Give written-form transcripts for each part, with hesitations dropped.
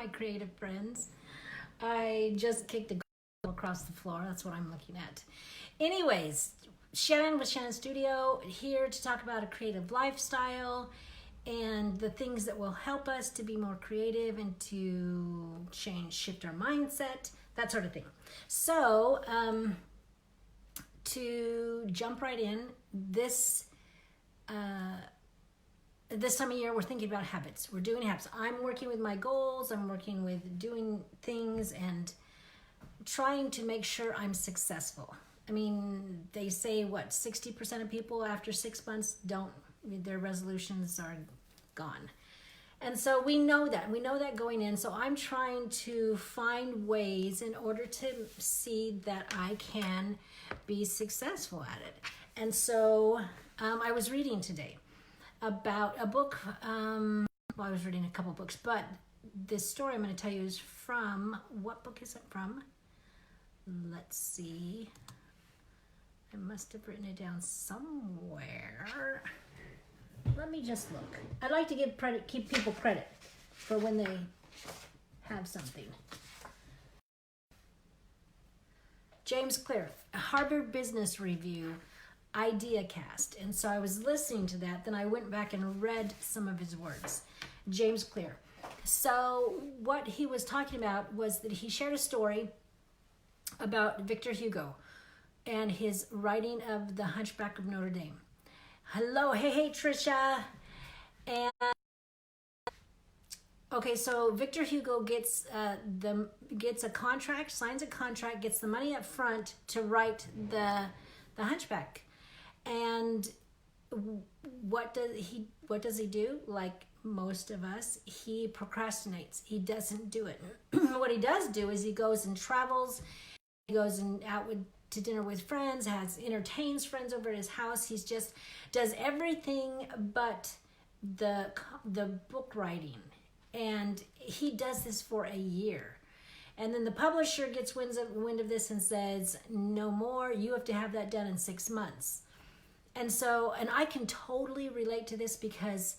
my creative friends. I just kicked the across the floor. That's what I'm looking at. Anyways, Shannon with Shannon Studio here to talk about a creative lifestyle and the things that will help us to be more creative and to shift our mindset, that sort of thing. So, to jump right in, this time of year, we're thinking about habits. We're doing habits. I'm working with my goals. I'm working with doing things and trying to make sure I'm successful. I mean, they say, 60% of people after 6 months their resolutions are gone. And so we know that going in. So I'm trying to find ways in order to see that I can be successful at it. And so I was reading today about a book. I was reading a couple books, but this story I'm going to tell you is from, what book is it from? Let's see. I must have written it down somewhere. Let me just look. I'd like to keep people credit for when they have something. James Clear, Harvard Business Review, Ideacast. And so I was listening to that, then I went back and read some of his words. James Clear. So what he was talking about was that he shared a story about Victor Hugo and his writing of The Hunchback of Notre Dame. Hello, hey Trisha. And okay, so Victor Hugo gets a contract, signs a contract, gets the money up front to write the Hunchback. And what does he do? Like most of us, he procrastinates. He doesn't do it. What he does do is he goes and travels. He goes out to dinner with friends, entertains friends over at his house. He's just does everything but the book writing. And he does this for a year. And then the publisher gets wind of this and says, no more, you have to have that done in 6 months. And so, and I can totally relate to this because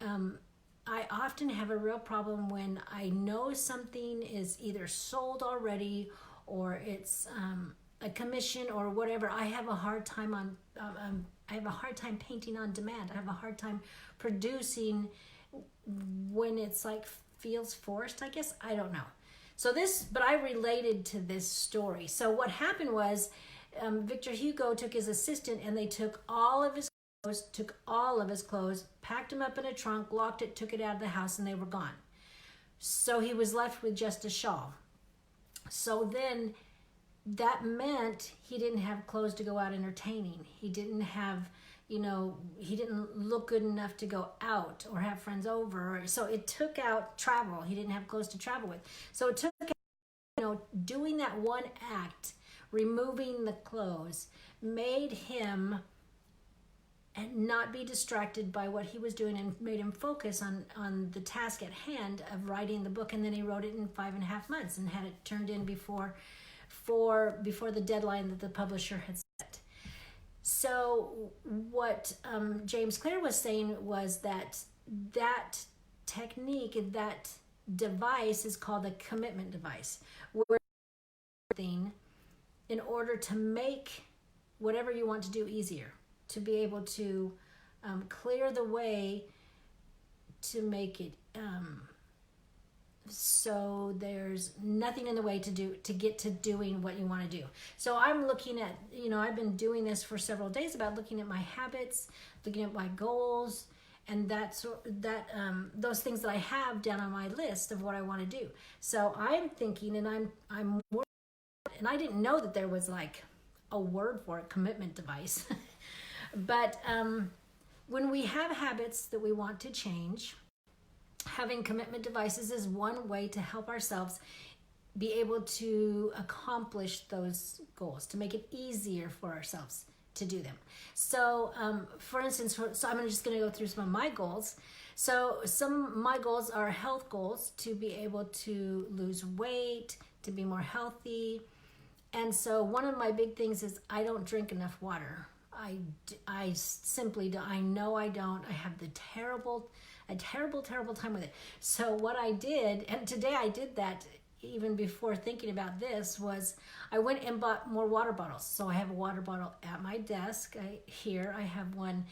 I often have a real problem when I know something is either sold already or it's a commission or whatever. I have a hard time painting on demand. I have a hard time producing when it's like feels forced, I guess. I don't know. But I related to this story. So what happened was Victor Hugo took his assistant and they took all of his clothes, packed them up in a trunk, locked it, took it out of the house, and they were gone. So he was left with just a shawl. So then that meant he didn't have clothes to go out entertaining. He didn't have, he didn't look good enough to go out or have friends over. So it took out travel. He didn't have clothes to travel with. So it took, doing that one act, removing the clothes, made him and not be distracted by what he was doing and made him focus on the task at hand of writing the book. And then he wrote it in 5.5 months and had it turned in before the deadline that the publisher had set. So what James Clear was saying was that technique, that device is called a commitment device, where in order to make whatever you want to do easier, to be able to clear the way to make it so there's nothing in the way to get to doing what you want to do. So I'm looking at, I've been doing this for several days about looking at my habits, looking at my goals, and those things that I have down on my list of what I want to do. So I'm thinking, and I'm working, and I didn't know that there was like a word for it, commitment device. But when we have habits that we want to change, having commitment devices is one way to help ourselves be able to accomplish those goals, to make it easier for ourselves to do them. So, for instance, I'm just going to go through some of my goals. So some of my goals are health goals, to be able to lose weight, to be more healthy. And so one of my big things is I don't drink enough water. I simply do. I know I don't. I have the terrible a terrible, terrible time with it. So what I did, and today I did that even before thinking about this, was I went and bought more water bottles. So I have a water bottle at my desk. I have one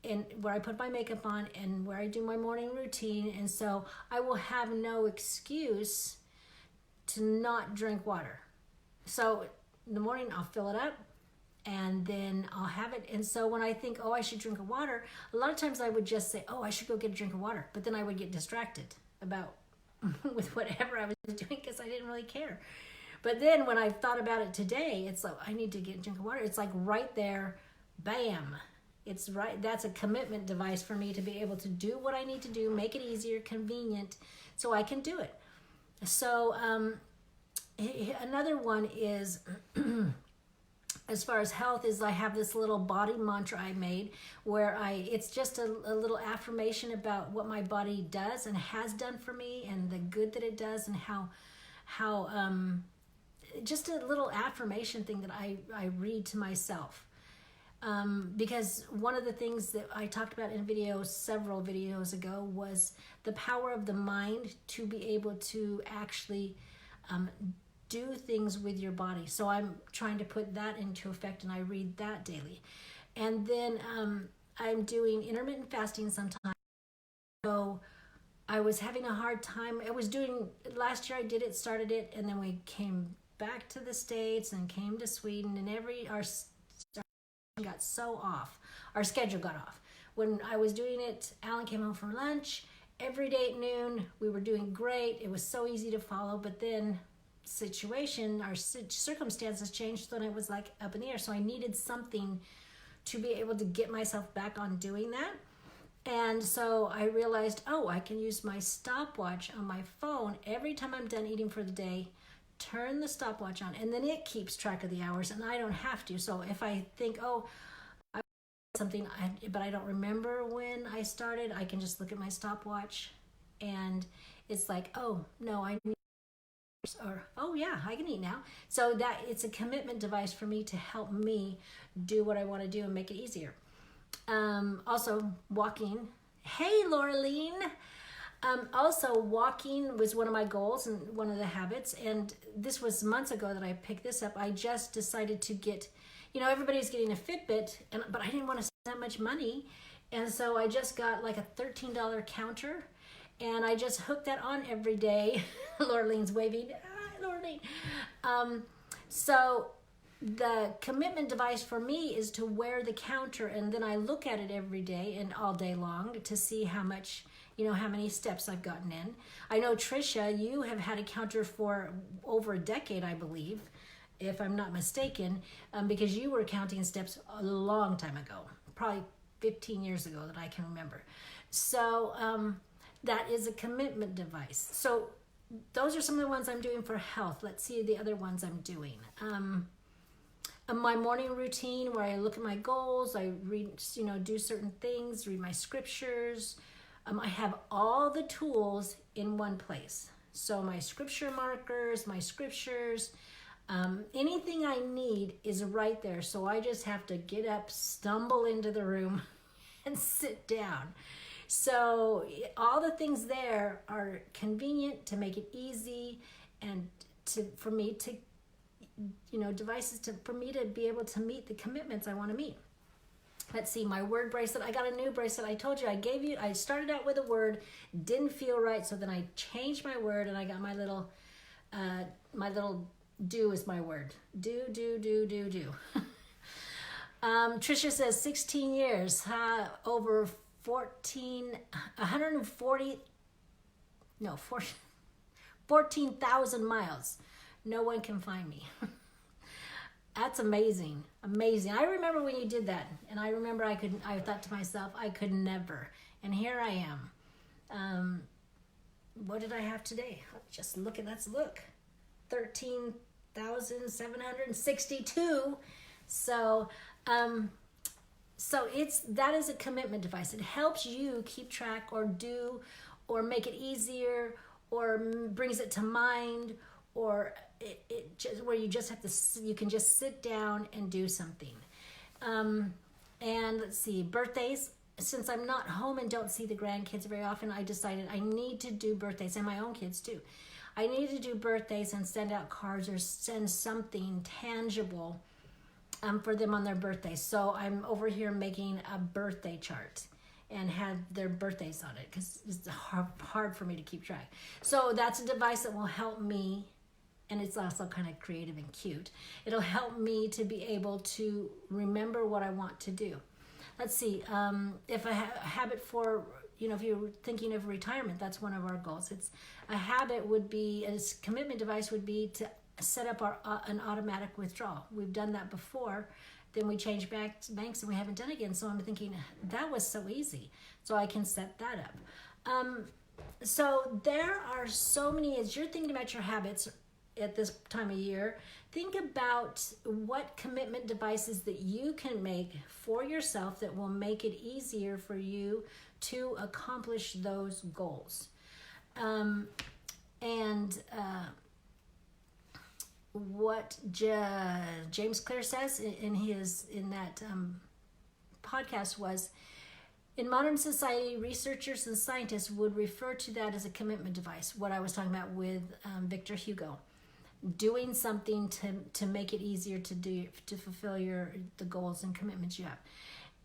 in where I put my makeup on and where I do my morning routine. And so I will have no excuse to not drink water. So in the morning I'll fill it up and then I'll have it. And so when I think, oh, I should drink water, a lot of times I would just say, oh, I should go get a drink of water. But then I would get distracted about with whatever I was doing because I didn't really care. But then when I thought about it today, it's like, I need to get a drink of water. It's like right there, bam. It's right. That's a commitment device for me to be able to do what I need to do, make it easier, convenient, so I can do it. So another one is, as far as health, is I have this little body mantra I made where it's just a little affirmation about what my body does and has done for me and the good that it does and how just a little affirmation thing that I read to myself. Because one of the things that I talked about in a video several videos ago was the power of the mind to be able to actually do things with your body. So I'm trying to put that into effect, and I read that daily. And then I'm doing intermittent fasting sometimes. So I was having a hard time. Last year I did it, started it, and then we came back to the States and came to Sweden, and our got so off. Our schedule got off. When I was doing it, Alan came home from lunch. Every day at noon, we were doing great. It was so easy to follow, but then our circumstances changed, so then it was like up in the air. So I needed something to be able to get myself back on doing that. And so I realized, I can use my stopwatch on my phone every time I'm done eating for the day. Turn the stopwatch on, and then it keeps track of the hours, and I don't have to. So if I think, I something, but I don't remember when I started, I can just look at my stopwatch, and it's like, oh no, I need, or oh yeah, I can eat now. So that it's a commitment device for me to help me do what I want to do and make it easier. Also walking. Hey, Laureline. Also, walking was one of my goals and one of the habits, and this was months ago that I picked this up. I just decided to get, everybody's getting a Fitbit, but I didn't want to spend that much money, and so I just got like a $13 counter, and I just hooked that on every day. Laureline's waving. Laureline. So the commitment device for me is to wear the counter, and then I look at it every day and all day long to see how much, how many steps I've gotten in. I know, Trisha, you have had a counter for over a decade, I believe, if I'm not mistaken, because you were counting steps a long time ago, probably 15 years ago that I can remember. So that is a commitment device. So those are some of the ones I'm doing for health. Let's see the other ones I'm doing. My morning routine, where I look at my goals, I read, do certain things, read my scriptures. I have all the tools in one place. So my scripture markers, my scriptures, anything I need is right there. So I just have to get up, stumble into the room, and sit down. So all the things there are convenient to make it easy, and for me to, devices for me to be able to meet the commitments I want to meet. Let's see, my word bracelet. I got a new bracelet. I told you, I started out with a word, didn't feel right, so then I changed my word, and I got my little do is my word. Do. Trisha says 16 years, over 14,000 miles. No one can find me. That's amazing. I remember when you did that, and I remember I thought to myself, I could never. And here I am. What did I have today? Let's look. 13,762. So that is a commitment device. It helps you keep track or do, or make it easier, or brings it to mind, or it just where you can just sit down and do something. And let's see, birthdays. since I'm not home and don't see the grandkids very often, I decided I need to do birthdays, and my own kids too. I need to do birthdays and send out cards or send something tangible for them on their birthdays. So I'm over here making a birthday chart and had their birthdays on it because it's hard for me to keep track. So that's a device that will help me, and it's also kind of creative and cute. It'll help me to be able to remember what I want to do. Let's see, if a habit for, if you're thinking of retirement, that's one of our goals. It's a habit would be, a commitment device would be to set up an automatic withdrawal. We've done that before. Then we changed banks and we haven't done it again. So I'm thinking that was so easy. So I can set that up. So there are so many, as you're thinking about your habits at this time of year, think about what commitment devices that you can make for yourself that will make it easier for you to accomplish those goals. What James Clear says in that podcast was, in modern society, researchers and scientists would refer to that as a commitment device. What I was talking about with Victor Hugo, doing something to make it easier to fulfill the goals and commitments you have.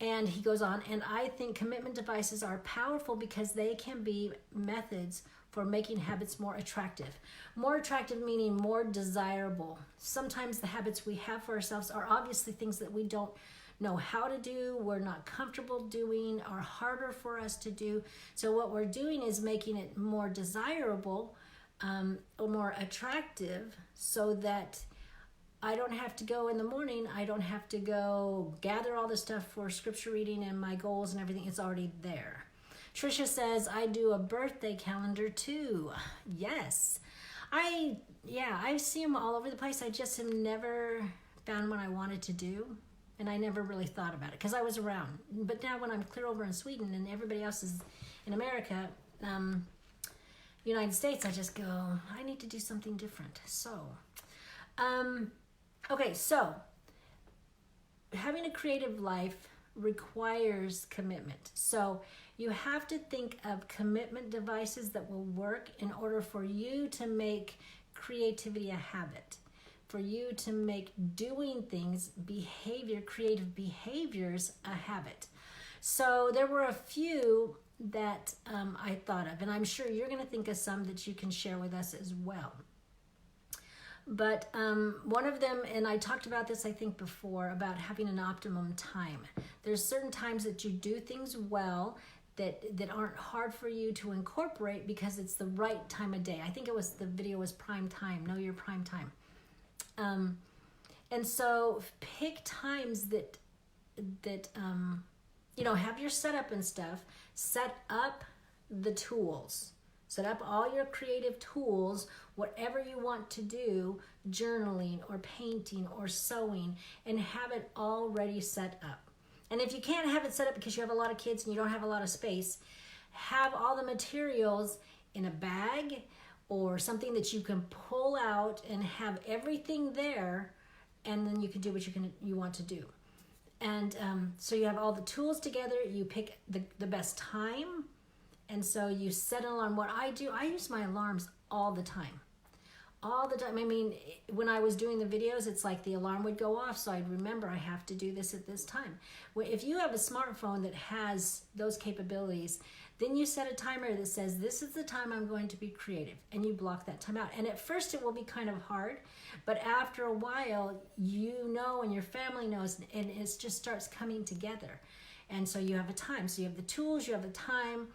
And he goes on, and I think commitment devices are powerful because they can be methods for making habits more attractive. More attractive meaning more desirable. Sometimes the habits we have for ourselves are obviously things that we don't know how to do, we're not comfortable doing, are harder for us to do. So what we're doing is making it more desirable or more attractive, so that I don't have to go in the morning, I don't have to go gather all the stuff for scripture reading and my goals and everything. It's already there. Trisha says, I do a birthday calendar too. Yes. I see them all over the place. I just have never found one I wanted to do. And I never really thought about it because I was around. But now when I'm clear over in Sweden and everybody else is in America, United States, I just go, I need to do something different. So, okay, so having a creative life requires commitment. So you have to think of commitment devices that will work in order for you to make creativity a habit, for you to make doing things, creative behaviors a habit. So there were a few that I thought of, and I'm sure you're going to think of some that you can share with us as well. But one of them, and I talked about this I think before, about having an optimum time. There's certain times that you do things well that aren't hard for you to incorporate because it's the right time of day. I think the video was prime time, know your prime time. And so pick times that have your setup and stuff. Set up the tools. Set up all your creative tools, whatever you want to do, journaling or painting or sewing, and have it already set up. And if you can't have it set up because you have a lot of kids and you don't have a lot of space, have all the materials in a bag or something that you can pull out and have everything there, and then you can do what you want to do. And so you have all the tools together, you pick the best time, and so you set an alarm. What I do, I use my alarms all the time. All the time. I mean, when I was doing the videos, it's like the alarm would go off, so I'd remember I have to do this at this time. If you have a smartphone that has those capabilities, then you set a timer that says, this is the time I'm going to be creative, and you block that time out. And at first it will be kind of hard, but after a while, and your family knows, and it just starts coming together. And so you have a time. So you have the tools, you have the time,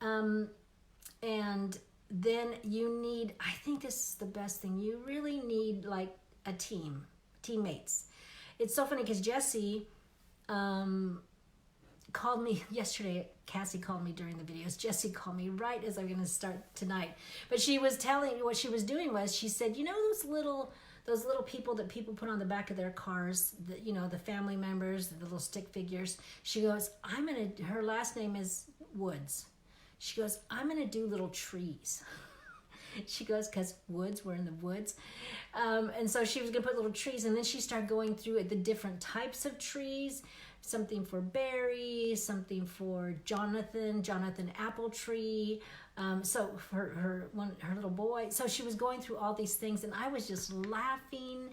and then you need, I think this is the best thing, you really need like a teammates. It's so funny because Jessie called me yesterday. Cassie called me during the videos. Jessie called me right as I'm going to start tonight. But she was telling me what she was doing was, she said, those little people that people put on the back of their cars, the family members, the little stick figures. She goes, her last name is Woods. She goes, I'm going to do little trees. She goes, because we're in the woods. And so she was going to put little trees. And then she started going through the different types of trees, something for Barry, something for Jonathan Appletree. So for her little boy. So she was going through all these things, and I was just laughing,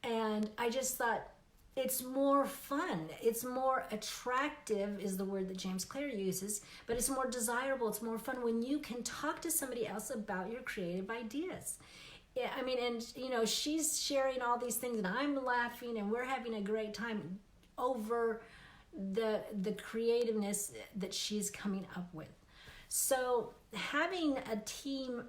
and I just thought, it's more fun. It's more attractive is the word that James Clear uses, but it's more desirable. It's more fun when you can talk to somebody else about your creative ideas. Yeah, I mean, and she's sharing all these things, and I'm laughing, and we're having a great time over the creativeness that she's coming up with. So having a team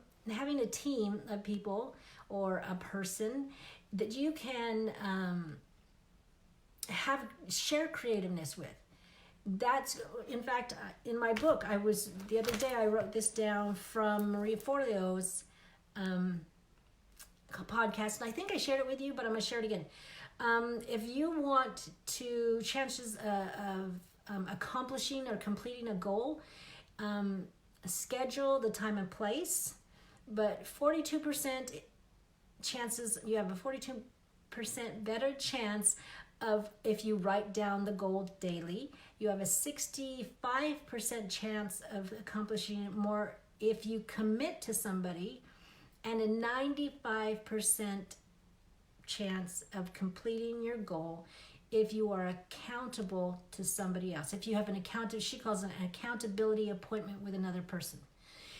of people or a person that you can share creativeness with. That's, in fact, in my book, the other day I wrote this down from Marie Forleo's podcast, and I think I shared it with you, but I'm going to share it again. If you want to chances of accomplishing or completing a goal, schedule the time and place, but 42% chances, you have a 42% better chance of if you write down the goal daily. You have a 65% chance of accomplishing it more if you commit to somebody, and a 95% chance of completing your goal if you are accountable to somebody else. If you have she calls it an accountability appointment with another person.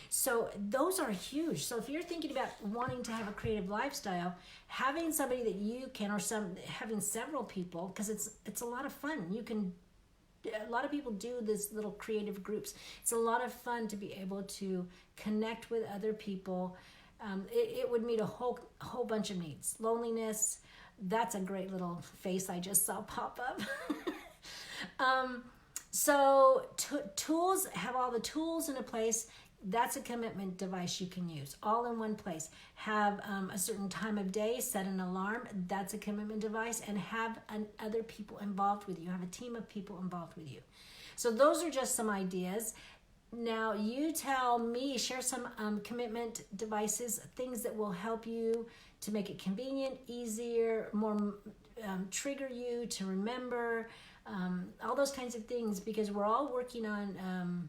So those are huge. So if you're thinking about wanting to have a creative lifestyle, having somebody that you can, or having several people, because it's a lot of fun. A lot of people do this little creative groups. It's a lot of fun to be able to connect with other people. It would meet a whole bunch of needs. Loneliness, that's a great little face I just saw pop up. So tools, have all the tools in a place. That's a commitment device you can use all in one place. Have a certain time of day, set an alarm. That's a commitment device, and have other people involved with you. Have a team of people involved with you. So those are just some ideas. Now you tell me, share some commitment devices, things that will help you to make it convenient, easier, more trigger you to remember, all those kinds of things, because we're all working on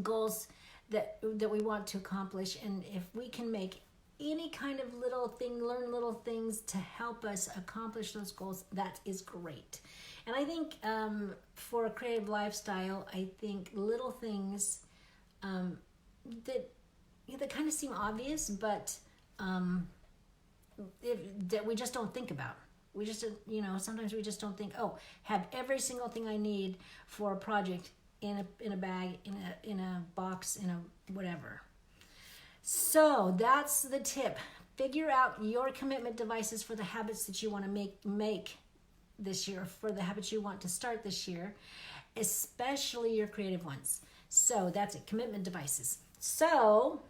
goals that we want to accomplish. And if we can make any kind of little thing, learn little things to help us accomplish those goals, that is great. And I think for a creative lifestyle, I think little things that kind of seem obvious, but that we just don't think about. We just, sometimes we just don't think, have every single thing I need for a project in a bag, in a box, in a whatever. So that's the tip. Figure out your commitment devices for the habits that you want to make this year, for the habits you want to start this year, especially your creative ones. So that's it, commitment devices. So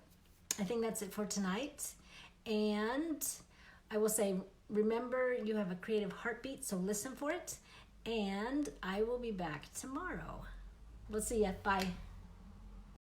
I think that's it for tonight. And I will say, remember, you have a creative heartbeat, so listen for it. And I will be back tomorrow. We'll see ya. Bye.